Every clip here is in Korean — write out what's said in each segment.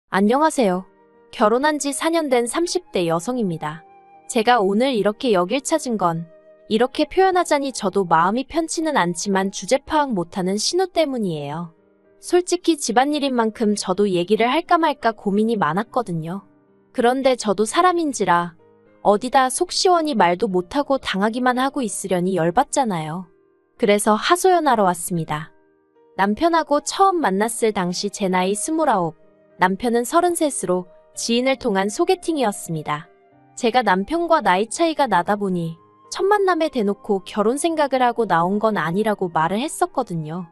안녕하세요. 결혼한 지 4년 된 30대 여성입니다. 제가 오늘 이렇게 여길 찾은 건 이렇게 표현하자니 저도 마음이 편치는 않지만 주제 파악 못하는 신우 때문이에요. 솔직히 집안일인 만큼 저도 얘기를 할까 말까 고민이 많았거든요. 그런데 저도 사람인지라 어디다 속 시원히 말도 못하고 당하기만 하고 있으려니 열받잖아요. 그래서 하소연하러 왔습니다. 남편하고 처음 만났을 당시 제 나이 29, 남편은 33으로 지인을 통한 소개팅이었습니다. 제가 남편과 나이 차이가 나다 보니 첫 만남에 대놓고 결혼 생각을 하고 나온 건 아니라고 말을 했었거든요.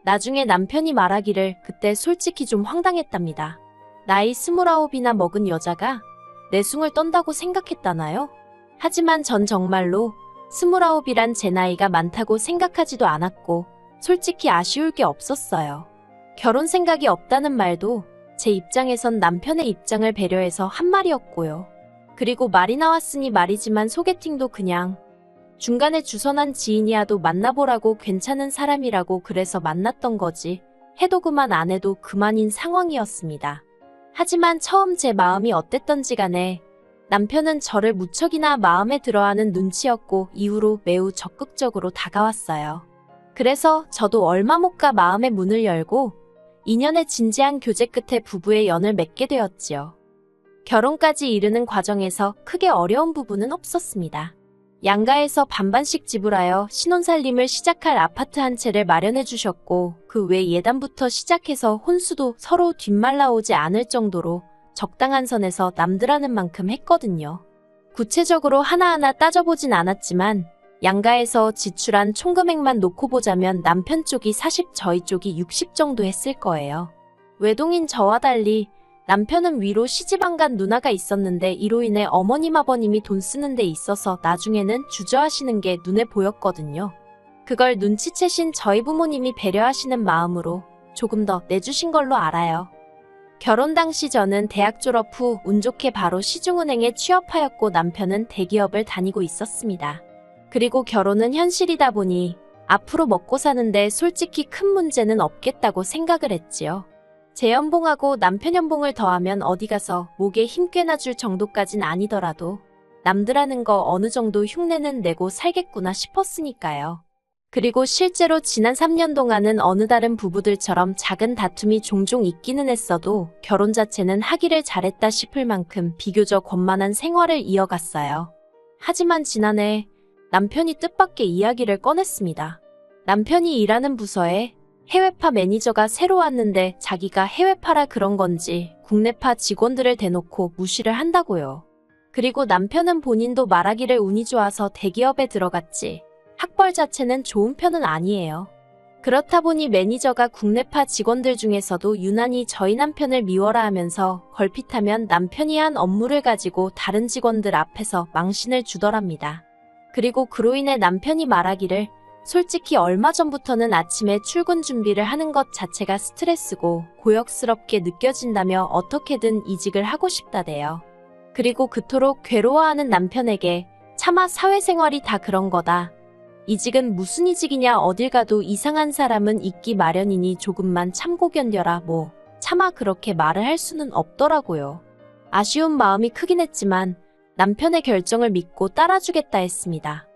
나중에 남편이 말하기를 그때 솔직히 좀 황당했답니다. 나이 29이나 먹은 여자가 내숭을 떤다고 생각했다나요? 하지만 전 정말로 29이란 제 나이가 많다고 생각하지도 않았고 솔직히 아쉬울 게 없었어요. 결혼 생각이 없다는 말도 제 입장에선 남편의 입장을 배려해서 한 말이었고요. 그리고 말이 나왔으니 말이지만 소개팅도 그냥 중간에 주선한 지인이야도 만나보라고 괜찮은 사람이라고 그래서 만났던 거지 해도 그만 안 해도 그만인 상황이었습니다. 하지만 처음 제 마음이 어땠던지 간에 남편은 저를 무척이나 마음에 들어하는 눈치였고 이후로 매우 적극적으로 다가왔어요. 그래서 저도 얼마 못 가 마음의 문을 열고 2년의 진지한 교제 끝에 부부의 연을 맺게 되었지요. 결혼까지 이르는 과정에서 크게 어려운 부분은 없었습니다. 양가에서 반반씩 지불하여 신혼살림을 시작할 아파트 한 채를 마련해 주셨고 그 외 예단부터 시작해서 혼수도 서로 뒷말라오지 않을 정도로 적당한 선에서 남들하는 만큼 했거든요. 구체적으로 하나하나 따져보진 않았지만 양가에서 지출한 총금액만 놓고 보자면 남편 쪽이 40, 저희 쪽이 60 정도 했을 거예요. 외동인 저와 달리 남편은 위로 시집안 간 누나가 있었는데 이로 인해 어머님 아버님이 돈 쓰는 데 있어서 나중에는 주저하시는 게 눈에 보였거든요. 그걸 눈치채신 저희 부모님이 배려하시는 마음으로 조금 더 내주신 걸로 알아요. 결혼 당시 저는 대학 졸업 후 운 좋게 바로 시중은행에 취업하였고 남편은 대기업을 다니고 있었습니다. 그리고 결혼은 현실이다 보니 앞으로 먹고 사는데 솔직히 큰 문제는 없겠다고 생각을 했지요. 제 연봉하고 남편 연봉을 더하면 어디 가서 목에 힘 꽤나 줄 정도까진 아니더라도 남들 하는 거 어느 정도 흉내는 내고 살겠구나 싶었으니까요. 그리고 실제로 지난 3년 동안은 어느 다른 부부들처럼 작은 다툼이 종종 있기는 했어도 결혼 자체는 하기를 잘했다 싶을 만큼 비교적 원만한 생활을 이어갔어요. 하지만 지난해 남편이 뜻밖의 이야기를 꺼냈습니다. 남편이 일하는 부서에 해외파 매니저가 새로 왔는데 자기가 해외파라 그런 건지 국내파 직원들을 대놓고 무시를 한다고요. 그리고 남편은 본인도 말하기를 운이 좋아서 대기업에 들어갔지 학벌 자체는 좋은 편은 아니에요. 그렇다 보니 매니저가 국내파 직원들 중에서도 유난히 저희 남편을 미워라 하면서 걸핏하면 남편이 한 업무를 가지고 다른 직원들 앞에서 망신을 주더랍니다. 그리고 그로 인해 남편이 말하기를 솔직히 얼마 전부터는 아침에 출근 준비를 하는 것 자체가 스트레스고 고역스럽게 느껴진다며 어떻게든 이직을 하고 싶다대요. 그리고 그토록 괴로워하는 남편에게 차마 사회생활이 다 그런 거다. 이직은 무슨 이직이냐 어딜 가도 이상한 사람은 있기 마련이니 조금만 참고 견뎌라 뭐 차마 그렇게 말을 할 수는 없더라고요. 아쉬운 마음이 크긴 했지만 남편의 결정을 믿고 따라주겠다 했습니다.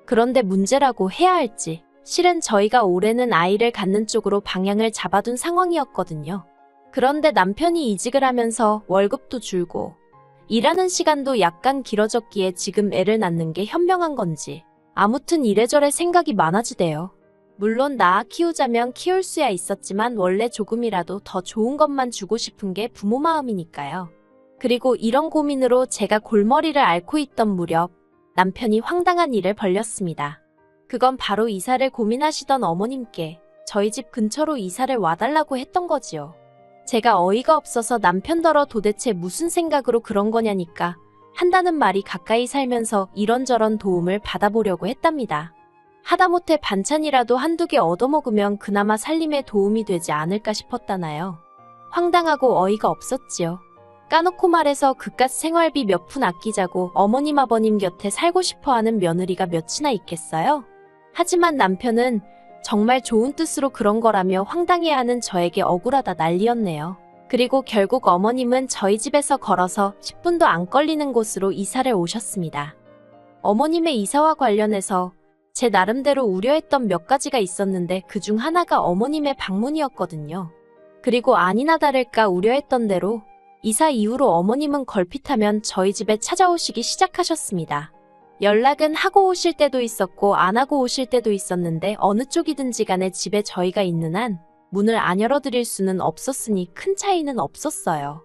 그런데 문제라고 해야 할지 실은 저희가 올해는 아이를 갖는 쪽으로 방향을 잡아둔 상황이었거든요. 그런데 남편이 이직을 하면서 월급도 줄고 일하는 시간도 약간 길어졌기에 지금 애를 낳는 게 현명한 건지 아무튼 이래저래 생각이 많아지대요. 물론 낳아 키우자면 키울 수야 있었지만 원래 조금이라도 더 좋은 것만 주고 싶은 게 부모 마음이니까요. 그리고 이런 고민으로 제가 골머리를 앓고 있던 무렵 남편이 황당한 일을 벌였습니다. 그건 바로 이사를 고민하시던 어머님께 저희 집 근처로 이사를 와달라고 했던 거지요. 제가 어이가 없어서 남편더러 도대체 무슨 생각으로 그런 거냐니까 한다는 말이 가까이 살면서 이런저런 도움을 받아보려고 했답니다. 하다못해 반찬이라도 한두 개 얻어먹으면 그나마 살림에 도움이 되지 않을까 싶었다나요. 황당하고 어이가 없었지요. 까놓고 말해서 그깟 생활비 몇 푼 아끼자고 어머님 아버님 곁에 살고 싶어하는 며느리가 몇이나 있겠어요? 하지만 남편은 정말 좋은 뜻으로 그런 거라며 황당해하는 저에게 억울하다 난리였네요. 그리고 결국 어머님은 저희 집에서 걸어서 10분도 안 걸리는 곳으로 이사를 오셨습니다. 어머님의 이사와 관련해서 제 나름대로 우려했던 몇 가지가 있었는데 그중 하나가 어머님의 방문이었거든요. 그리고 아니나 다를까 우려했던 대로 이사 이후로 어머님은 걸핏하면 저희 집에 찾아오시기 시작하셨습니다. 연락은 하고 오실 때도 있었고 안 하고 오실 때도 있었는데 어느 쪽이든지 간에 집에 저희가 있는 한 문을 안 열어드릴 수는 없었으니 큰 차이는 없었어요.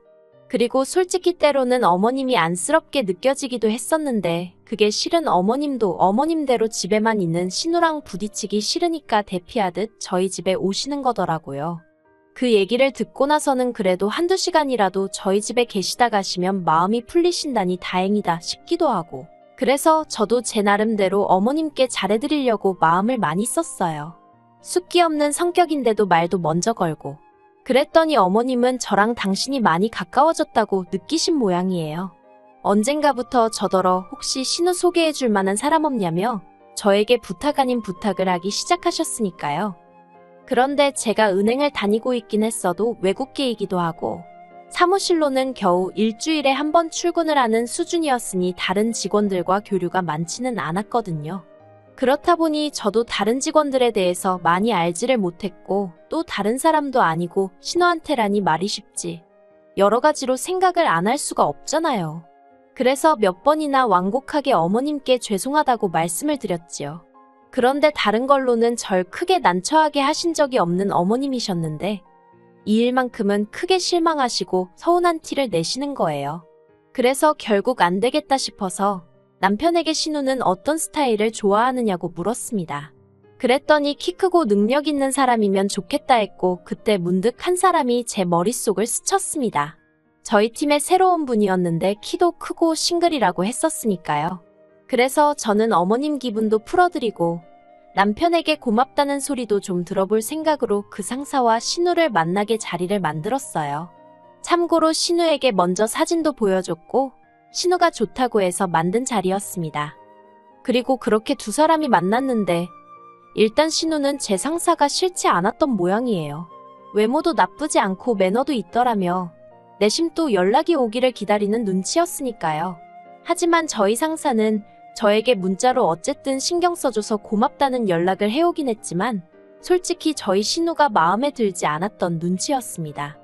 그리고 솔직히 때로는 어머님이 안쓰럽게 느껴지기도 했었는데 그게 실은 어머님도 어머님대로 집에만 있는 신우랑 부딪히기 싫으니까 대피하듯 저희 집에 오시는 거더라고요. 그 얘기를 듣고 나서는 그래도 한두 시간이라도 저희 집에 계시다 가시면 마음이 풀리신다니 다행이다 싶기도 하고 그래서 저도 제 나름대로 어머님께 잘해드리려고 마음을 많이 썼어요. 숫기 없는 성격인데도 말도 먼저 걸고 그랬더니 어머님은 저랑 당신이 많이 가까워졌다고 느끼신 모양이에요. 언젠가부터 저더러 혹시 신우 소개해줄 만한 사람 없냐며 저에게 부탁 아닌 부탁을 하기 시작하셨으니까요. 그런데 제가 은행을 다니고 있긴 했어도 외국계이기도 하고 사무실로는 겨우 일주일에 한 번 출근을 하는 수준이었으니 다른 직원들과 교류가 많지는 않았거든요. 그렇다 보니 저도 다른 직원들에 대해서 많이 알지를 못했고 또 다른 사람도 아니고 신우한테라니 말이 쉽지. 여러 가지로 생각을 안 할 수가 없잖아요. 그래서 몇 번이나 완곡하게 어머님께 죄송하다고 말씀을 드렸지요. 그런데 다른 걸로는 절 크게 난처하게 하신 적이 없는 어머님이셨는데 이 일만큼은 크게 실망하시고 서운한 티를 내시는 거예요. 그래서 결국 안 되겠다 싶어서 남편에게 신우는 어떤 스타일을 좋아하느냐고 물었습니다. 그랬더니 키 크고 능력 있는 사람이면 좋겠다 했고 그때 문득 한 사람이 제 머릿속을 스쳤습니다. 저희 팀의 새로운 분이었는데 키도 크고 싱글이라고 했었으니까요. 그래서 저는 어머님 기분도 풀어드리고 남편에게 고맙다는 소리도 좀 들어볼 생각으로 그 상사와 신우를 만나게 자리를 만들었어요. 참고로 신우에게 먼저 사진도 보여줬고 신우가 좋다고 해서 만든 자리였습니다. 그리고 그렇게 두 사람이 만났는데 일단 신우는 제 상사가 싫지 않았던 모양이에요. 외모도 나쁘지 않고 매너도 있더라며 내심 또 연락이 오기를 기다리는 눈치였으니까요. 하지만 저희 상사는 저에게 문자로 어쨌든 신경 써줘서 고맙다는 연락을 해오긴 했지만 솔직히 저희 신우가 마음에 들지 않았던 눈치였습니다.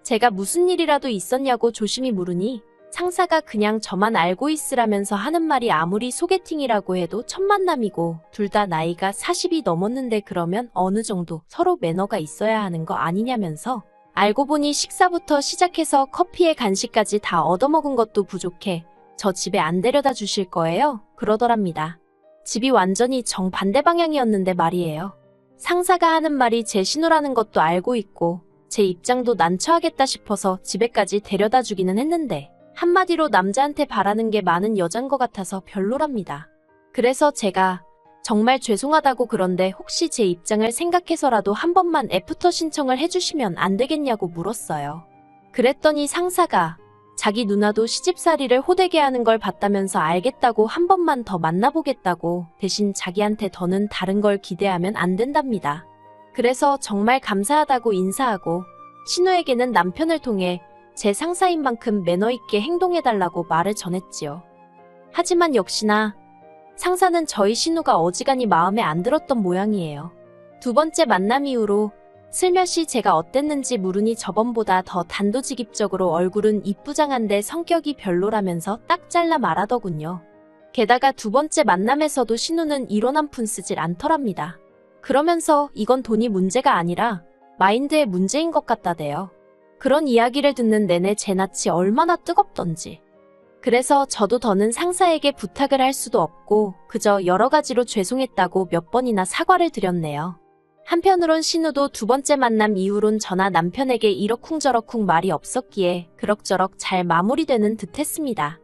제가 무슨 일이라도 있었냐고 조심히 물으니 상사가 그냥 저만 알고 있으라면서 하는 말이 아무리 소개팅이라고 해도 첫 만남이고 둘 다 나이가 40이 넘었는데 그러면 어느 정도 서로 매너가 있어야 하는 거 아니냐면서 알고 보니 식사부터 시작해서 커피에 간식까지 다 얻어먹은 것도 부족해 저 집에 안 데려다 주실 거예요? 그러더랍니다. 집이 완전히 정반대 방향이었는데 말이에요. 상사가 하는 말이 제 신우라는 것도 알고 있고 제 입장도 난처하겠다 싶어서 집에까지 데려다 주기는 했는데 한마디로 남자한테 바라는 게 많은 여잔 것 같아서 별로랍니다. 그래서 제가 정말 죄송하다고 그런데 혹시 제 입장을 생각해서라도 한 번만 애프터 신청을 해주시면 안 되겠냐고 물었어요. 그랬더니 상사가 자기 누나도 시집살이를 호되게 하는 걸 봤다면서 알겠다고 한 번만 더 만나보겠다고 대신 자기한테 더는 다른 걸 기대하면 안 된답니다. 그래서 정말 감사하다고 인사하고 신우에게는 남편을 통해 제 상사인 만큼 매너 있게 행동해달라고 말을 전했지요. 하지만 역시나 상사는 저희 신우가 어지간히 마음에 안 들었던 모양이에요. 두 번째 만남 이후로 슬며시 제가 어땠는지 물으니 저번보다 더 단도직입적으로 얼굴은 이쁘장한데 성격이 별로라면서 딱 잘라 말하더군요. 게다가 두 번째 만남에서도 신우는 이론 한 푼 쓰질 않더랍니다. 그러면서 이건 돈이 문제가 아니라 마인드의 문제인 것 같다대요. 그런 이야기를 듣는 내내 제 낯이 얼마나 뜨겁던지. 그래서 저도 더는 상사에게 부탁을 할 수도 없고 그저 여러 가지로 죄송했다고 몇 번이나 사과를 드렸네요. 한편으론 신우도 두 번째 만남 이후론 저나 남편에게 이러쿵저러쿵 말이 없었기에 그럭저럭 잘 마무리되는 듯 했습니다.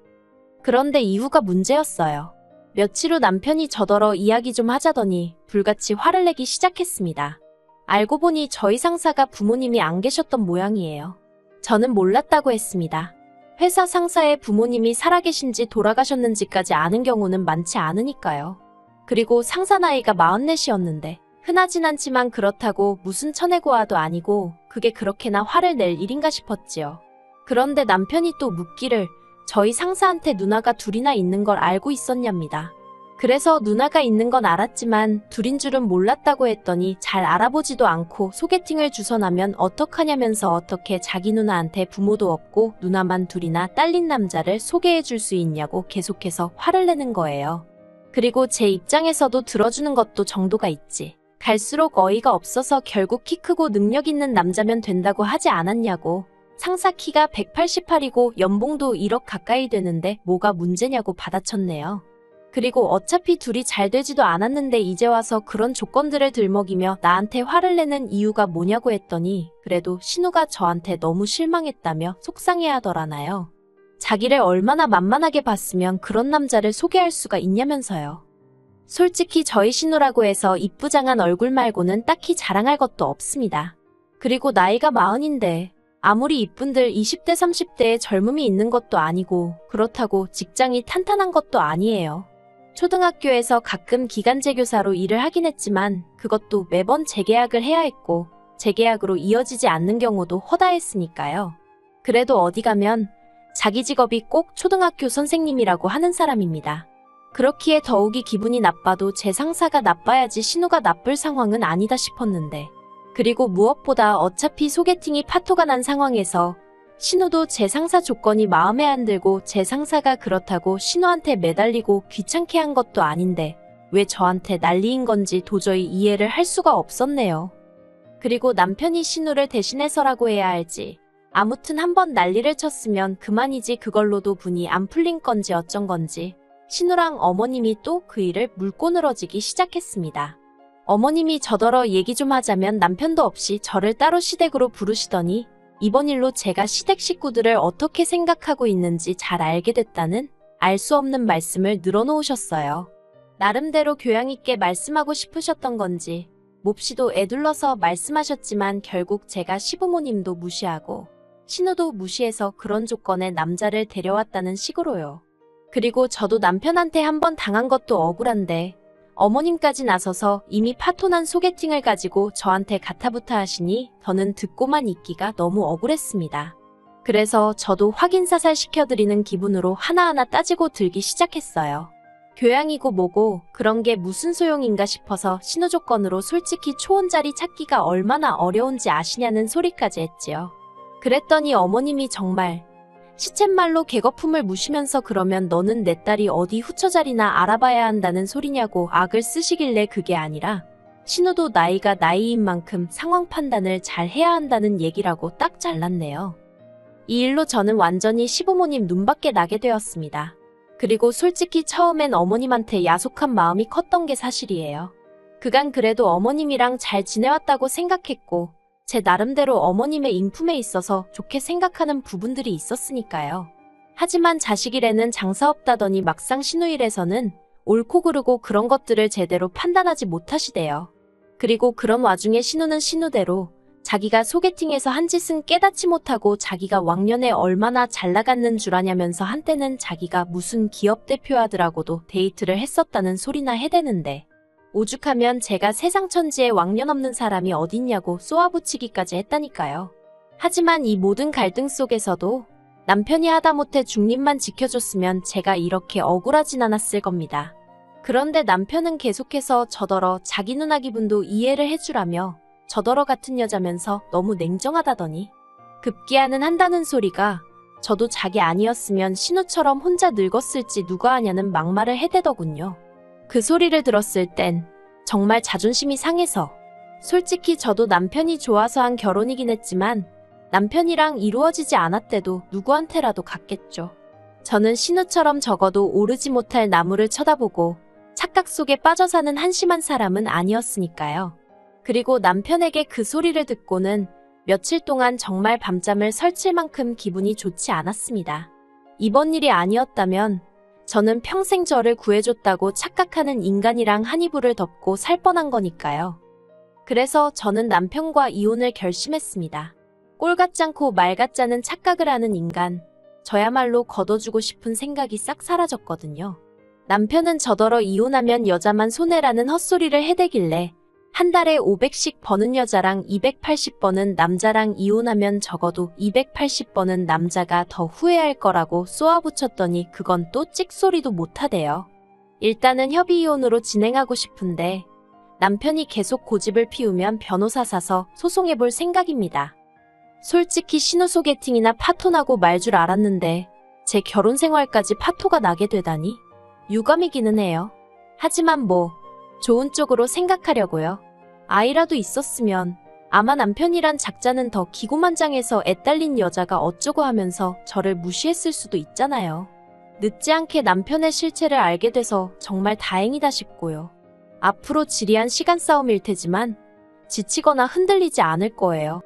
그런데 이후가 문제였어요. 며칠 후 남편이 저더러 이야기 좀 하자더니 불같이 화를 내기 시작했습니다. 알고 보니 저희 상사가 부모님이 안 계셨던 모양이에요. 저는 몰랐다고 했습니다. 회사 상사의 부모님이 살아계신지 돌아가셨는지까지 아는 경우는 많지 않으니까요. 그리고 상사 나이가 44이었는데 흔하진 않지만 그렇다고 무슨 천혜고아도 아니고 그게 그렇게나 화를 낼 일인가 싶었지요. 그런데 남편이 또 묻기를 저희 상사한테 누나가 둘이나 있는 걸 알고 있었냐입니다. 그래서 누나가 있는 건 알았지만 둘인 줄은 몰랐다고 했더니 잘 알아보지도 않고 소개팅을 주선하면 어떡하냐면서 어떻게 자기 누나한테 부모도 없고 누나만 둘이나 딸린 남자를 소개해 줄 수 있냐고 계속해서 화를 내는 거예요. 그리고 제 입장에서도 들어주는 것도 정도가 있지. 갈수록 어이가 없어서 결국 키 크고 능력 있는 남자면 된다고 하지 않았냐고. 상사 키가 188이고 연봉도 1억 가까이 되는데 뭐가 문제냐고 받아쳤네요. 그리고 어차피 둘이 잘 되지도 않았는데 이제 와서 그런 조건들을 들먹이며 나한테 화를 내는 이유가 뭐냐고 했더니 그래도 신우가 저한테 너무 실망했다며 속상해하더라나요. 자기를 얼마나 만만하게 봤으면 그런 남자를 소개할 수가 있냐면서요. 솔직히 저희 신우라고 해서 이쁘장한 얼굴 말고는 딱히 자랑할 것도 없습니다. 그리고 나이가 40인데 아무리 이쁜들 20대 30대에 젊음이 있는 것도 아니고 그렇다고 직장이 탄탄한 것도 아니에요. 초등학교에서 가끔 기간제 교사로 일을 하긴 했지만 그것도 매번 재계약을 해야 했고 재계약으로 이어지지 않는 경우도 허다했으니까요. 그래도 어디 가면 자기 직업이 꼭 초등학교 선생님이라고 하는 사람입니다. 그렇기에 더욱이 기분이 나빠도 제 상사가 나빠야지 신우가 나쁠 상황은 아니다 싶었는데 그리고 무엇보다 어차피 소개팅이 파토가 난 상황에서 신우도 제 상사 조건이 마음에 안 들고 제 상사가 그렇다고 신우한테 매달리고 귀찮게 한 것도 아닌데 왜 저한테 난리인 건지 도저히 이해를 할 수가 없었네요. 그리고 남편이 신우를 대신해서라고 해야 할지 아무튼 한번 난리를 쳤으면 그만이지 그걸로도 분이 안 풀린 건지 어쩐 건지 신우랑 어머님이 또 그 일을 물고 늘어지기 시작했습니다. 어머님이 저더러 얘기 좀 하자면 남편도 없이 저를 따로 시댁으로 부르시더니 이번 일로 제가 시댁 식구들을 어떻게 생각하고 있는지 잘 알게 됐다는 알 수 없는 말씀을 늘어놓으셨어요. 나름대로 교양 있게 말씀하고 싶으셨던 건지 몹시도 애둘러서 말씀하셨지만 결국 제가 시부모님도 무시하고 신우도 무시해서 그런 조건의 남자를 데려왔다는 식으로요. 그리고 저도 남편한테 한번 당한 것도 억울한데 어머님까지 나서서 이미 파토난 소개팅을 가지고 저한테 가타부타 하시니 저는 듣고만 있기가 너무 억울했습니다. 그래서 저도 확인사살 시켜드리는 기분으로 하나하나 따지고 들기 시작했어요. 교양이고 뭐고 그런 게 무슨 소용인가 싶어서 신우 조건으로 솔직히 초혼자리 찾기가 얼마나 어려운지 아시냐는 소리까지 했지요. 그랬더니 어머님이 정말 시쳇말로 개거품을 무시면서 그러면 너는 내 딸이 어디 후처자리나 알아봐야 한다는 소리냐고 악을 쓰시길래 그게 아니라 신우도 나이가 나이인 만큼 상황 판단을 잘 해야 한다는 얘기라고 딱 잘랐네요. 이 일로 저는 완전히 시부모님 눈밖에 나게 되었습니다. 그리고 솔직히 처음엔 어머님한테 야속한 마음이 컸던 게 사실이에요. 그간 그래도 어머님이랑 잘 지내왔다고 생각했고 제 나름대로 어머님의 인품에 있어서 좋게 생각하는 부분들이 있었으니까요. 하지만 자식일에는 장사 없다더니 막상 신우일에서는 옳고 그르고 그런 것들을 제대로 판단하지 못하시대요. 그리고 그런 와중에 신우는 신우대로 자기가 소개팅에서 한 짓은 깨닫지 못하고 자기가 왕년에 얼마나 잘 나갔는 줄 아냐면서 한때는 자기가 무슨 기업 대표하더라고도 데이트를 했었다는 소리나 해대는데 오죽하면 제가 세상 천지에 왕년 없는 사람이 어딨냐고 쏘아붙이기까지 했다니까요. 하지만 이 모든 갈등 속에서도 남편이 하다못해 중립만 지켜줬으면 제가 이렇게 억울하진 않았을 겁니다. 그런데 남편은 계속해서 저더러 자기 누나 기분도 이해를 해주라며 저더러 같은 여자면서 너무 냉정하다더니 급기야는 한다는 소리가 저도 자기 아니었으면 신우처럼 혼자 늙었을지 누가 아냐는 막말을 해대더군요. 그 소리를 들었을 땐 정말 자존심이 상해서 솔직히 저도 남편이 좋아서 한 결혼이긴 했지만 남편이랑 이루어지지 않았대도 누구한테라도 갔겠죠. 저는 신우처럼 적어도 오르지 못할 나무를 쳐다보고 착각 속에 빠져 사는 한심한 사람은 아니었으니까요. 그리고 남편에게 그 소리를 듣고는 며칠 동안 정말 밤잠을 설칠 만큼 기분이 좋지 않았습니다. 이번 일이 아니었다면 저는 평생 저를 구해줬다고 착각하는 인간이랑 한 이불을 덮고 살 뻔한 거니까요. 그래서 저는 남편과 이혼을 결심했습니다. 꼴 같지 않고 말 같지 않은 착각을 하는 인간, 저야말로 걷어주고 싶은 생각이 싹 사라졌거든요. 남편은 저더러 이혼하면 여자만 손해라는 헛소리를 해대길래 한 달에 500씩 버는 여자랑 280 버는 남자랑 이혼하면 적어도 280 버는 남자가 더 후회할 거라고 쏘아붙였더니 그건 또 찍소리도 못하대요. 일단은 협의 이혼으로 진행하고 싶은데 남편이 계속 고집을 피우면 변호사 사서 소송해볼 생각입니다. 솔직히 신우 소개팅이나 파토나고 말 줄 알았는데 제 결혼 생활까지 파토가 나게 되다니 유감이기는 해요. 하지만 뭐 좋은 쪽으로 생각하려고요. 아이라도 있었으면 아마 남편이란 작자는 더 기고만장해서 애딸린 여자가 어쩌고 하면서 저를 무시했을 수도 있잖아요. 늦지 않게 남편의 실체를 알게 돼서 정말 다행이다 싶고요. 앞으로 지리한 시간 싸움일 테지만 지치거나 흔들리지 않을 거예요.